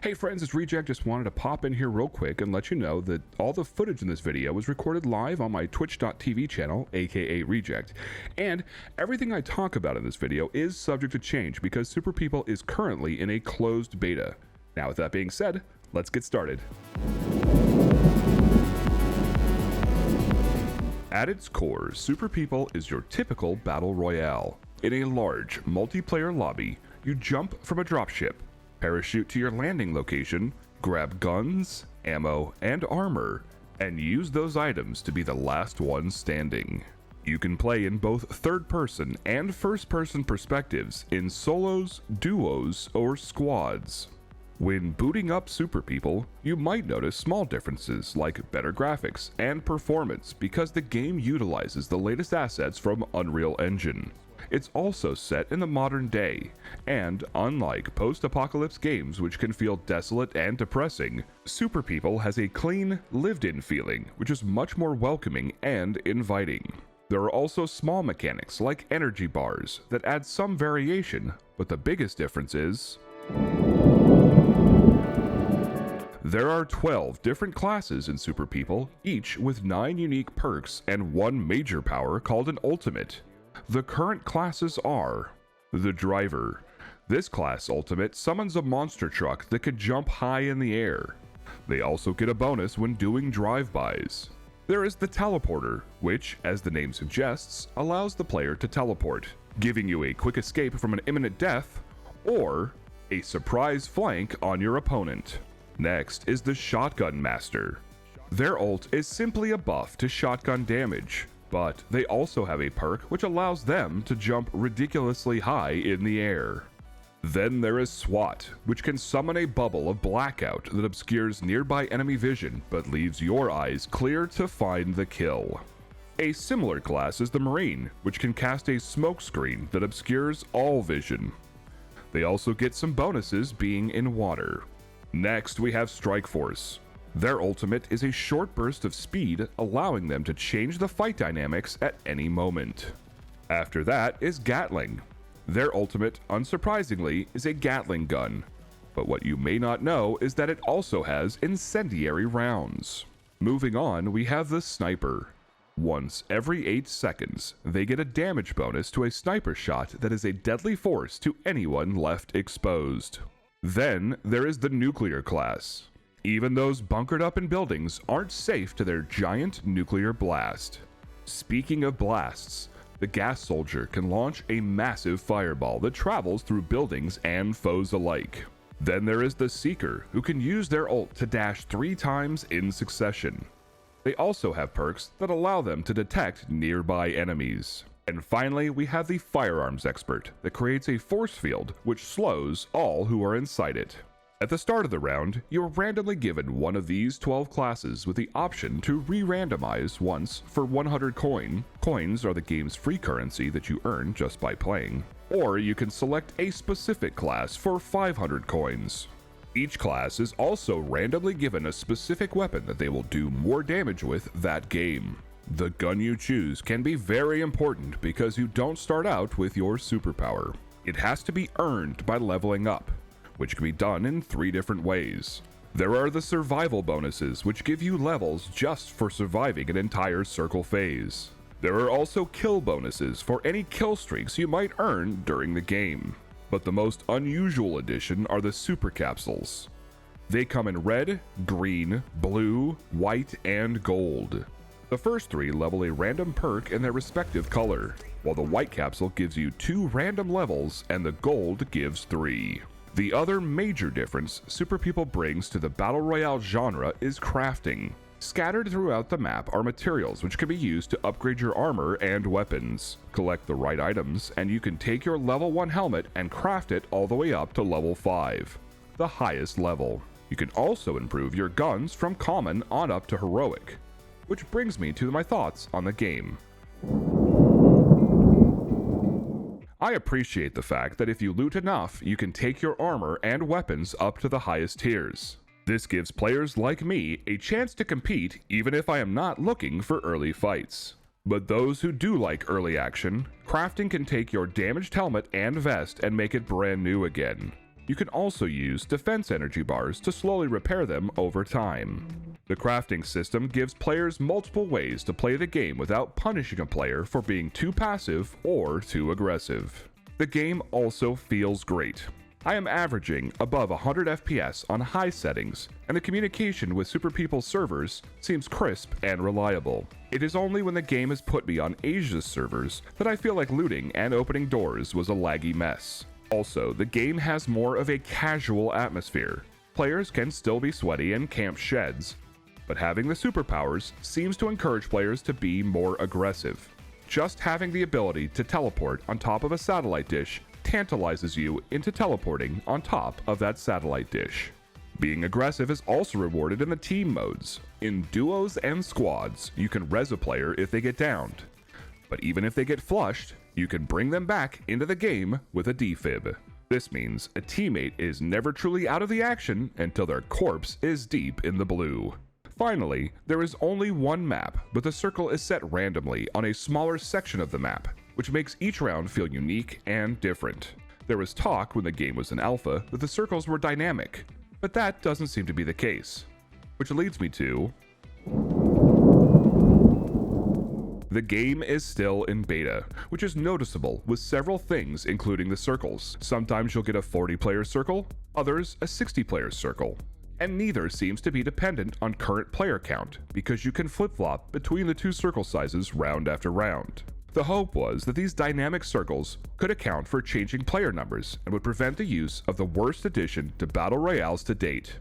Hey friends, it's Reject. Just wanted to pop in here real quick and let you know that all the footage in this video was recorded live on my twitch.tv channel, aka Reject, and everything I talk about in this video is subject to change because Super People is currently in a closed beta. Now with that being said, let's get started. At its core, Super People is your typical battle royale. In a large, multiplayer lobby, you jump from a dropship, parachute to your landing location, grab guns, ammo, and armor, and use those items to be the last one standing. You can play in both third-person and first-person perspectives in solos, duos, or squads. When booting up Super People, you might notice small differences like better graphics and performance because the game utilizes the latest assets from Unreal Engine. It's also set in the modern day, and unlike post-apocalypse games which can feel desolate and depressing, Super People has a clean, lived-in feeling which is much more welcoming and inviting. There are also small mechanics like energy bars that add some variation, but the biggest difference is there are 12 different classes in Super People, each with 9 unique perks and 1 major power called an ultimate. The current classes are the Driver. This class ultimate summons a monster truck that could jump high in the air. They also get a bonus when doing drive-bys. There is the Teleporter, which, as the name suggests, allows the player to teleport, giving you a quick escape from an imminent death, or a surprise flank on your opponent. Next is the Shotgun Master. Their ult is simply a buff to shotgun damage, but they also have a perk which allows them to jump ridiculously high in the air. Then there is SWAT, which can summon a bubble of blackout that obscures nearby enemy vision but leaves your eyes clear to find the kill. A similar class is the Marine, which can cast a smoke screen that obscures all vision. They also get some bonuses being in water. Next we have Strike Force. Their ultimate is a short burst of speed, allowing them to change the fight dynamics at any moment. After that is Gatling. Their ultimate, unsurprisingly, is a Gatling gun, but what you may not know is that it also has incendiary rounds. Moving on, we have the Sniper. Once every 8 seconds, they get a damage bonus to a sniper shot that is a deadly force to anyone left exposed. Then there is the Nuclear class. Even those bunkered up in buildings aren't safe to their giant nuclear blast. Speaking of blasts, the Gas Soldier can launch a massive fireball that travels through buildings and foes alike. Then there is the Seeker, who can use their ult to dash 3 times in succession. They also have perks that allow them to detect nearby enemies. And finally, we have the Firearms Expert that creates a force field which slows all who are inside it. At the start of the round, you are randomly given one of these 12 classes with the option to re-randomize once for 100 coin. Coins are the game's free currency that you earn just by playing. Or you can select a specific class for 500 coins. Each class is also randomly given a specific weapon that they will do more damage with that game. The gun you choose can be very important because you don't start out with your superpower. It has to be earned by leveling up, which can be done in 3 different ways. There are the survival bonuses, which give you levels just for surviving an entire circle phase. There are also kill bonuses for any kill streaks you might earn during the game. But the most unusual addition are the super capsules. They come in red, green, blue, white, and gold. The first 3 level a random perk in their respective color, while the white capsule gives you 2 random levels and the gold gives 3. The other major difference Super People brings to the Battle Royale genre is crafting. Scattered throughout the map are materials which can be used to upgrade your armor and weapons. Collect the right items, and you can take your level 1 helmet and craft it all the way up to level 5, the highest level. You can also improve your guns from common on up to heroic. Which brings me to my thoughts on the game. I appreciate the fact that if you loot enough, you can take your armor and weapons up to the highest tiers. This gives players like me a chance to compete even if I am not looking for early fights. But those who do like early action, crafting can take your damaged helmet and vest and make it brand new again. You can also use defense energy bars to slowly repair them over time. The crafting system gives players multiple ways to play the game without punishing a player for being too passive or too aggressive. The game also feels great. I am averaging above 100 FPS on high settings, and the communication with Super People's servers seems crisp and reliable. It is only when the game has put me on Asia's servers that I feel like looting and opening doors was a laggy mess. Also, the game has more of a casual atmosphere. Players can still be sweaty and camp sheds, but having the superpowers seems to encourage players to be more aggressive. Just having the ability to teleport on top of a satellite dish tantalizes you into teleporting on top of that satellite dish. Being aggressive is also rewarded in the team modes. In duos and squads, you can res a player if they get downed. But even if they get flushed, you can bring them back into the game with a defib. This means a teammate is never truly out of the action until their corpse is deep in the blue. Finally, there is only one map, but the circle is set randomly on a smaller section of the map, which makes each round feel unique and different. There was talk when the game was in alpha that the circles were dynamic, but that doesn't seem to be the case. Which leads me to... the game is still in beta, which is noticeable with several things including the circles. Sometimes you'll get a 40-player circle, others a 60-player circle. And neither seems to be dependent on current player count, because you can flip-flop between the two circle sizes round after round. The hope was that these dynamic circles could account for changing player numbers and would prevent the use of the worst addition to Battle Royales to date: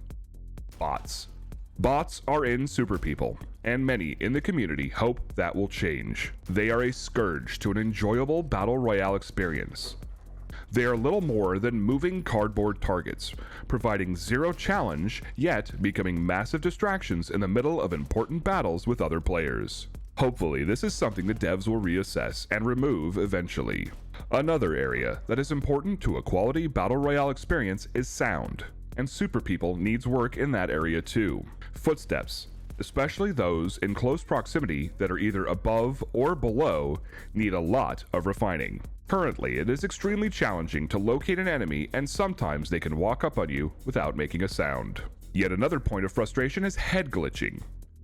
bots. Bots are in Super People, and many in the community hope that will change. They are a scourge to an enjoyable Battle Royale experience. They are little more than moving cardboard targets, providing zero challenge, yet becoming massive distractions in the middle of important battles with other players. Hopefully, this is something the devs will reassess and remove eventually. Another area that is important to a quality Battle Royale experience is sound, and Super People needs work in that area too. Footsteps, especially those in close proximity that are either above or below, need a lot of refining. Currently, it is extremely challenging to locate an enemy, and sometimes they can walk up on you without making a sound. Yet another point of frustration is head glitching.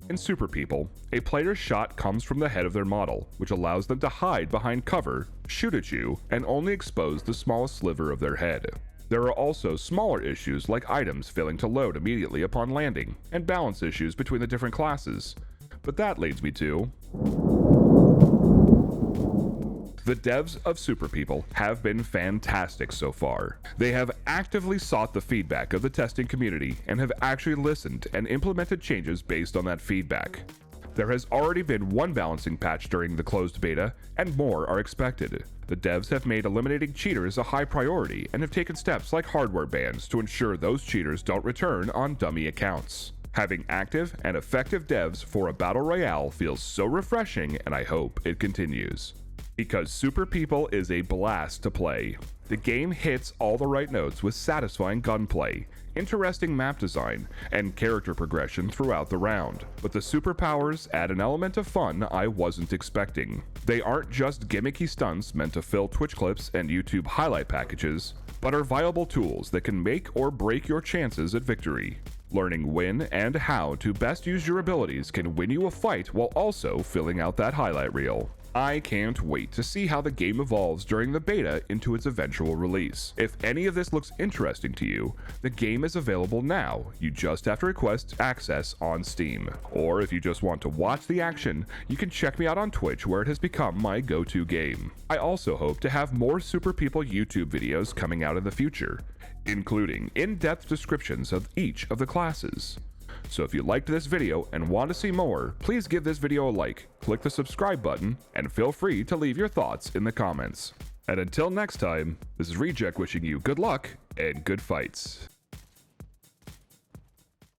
In Super People, a player's shot comes from the head of their model, which allows them to hide behind cover, shoot at you, and only expose the smallest sliver of their head. There are also smaller issues like items failing to load immediately upon landing, and balance issues between the different classes. But that leads me to... the devs of Super People have been fantastic so far. They have actively sought the feedback of the testing community and have actually listened and implemented changes based on that feedback. There has already been one balancing patch during the closed beta, and more are expected. The devs have made eliminating cheaters a high priority and have taken steps like hardware bans to ensure those cheaters don't return on dummy accounts. Having active and effective devs for a Battle Royale feels so refreshing, and I hope it continues. Because Super People is a blast to play. The game hits all the right notes with satisfying gunplay, interesting map design, and character progression throughout the round. But the superpowers add an element of fun I wasn't expecting. They aren't just gimmicky stunts meant to fill Twitch clips and YouTube highlight packages, but are viable tools that can make or break your chances at victory. Learning when and how to best use your abilities can win you a fight while also filling out that highlight reel. I can't wait to see how the game evolves during the beta into its eventual release. If any of this looks interesting to you, the game is available now. You just have to request access on Steam. Or if you just want to watch the action, you can check me out on Twitch, where it has become my go-to game. I also hope to have more Super People YouTube videos coming out in the future, including in-depth descriptions of each of the classes. So if you liked this video and want to see more, please give this video a like, click the subscribe button, and feel free to leave your thoughts in the comments. And until next time, this is Reject wishing you good luck and good fights.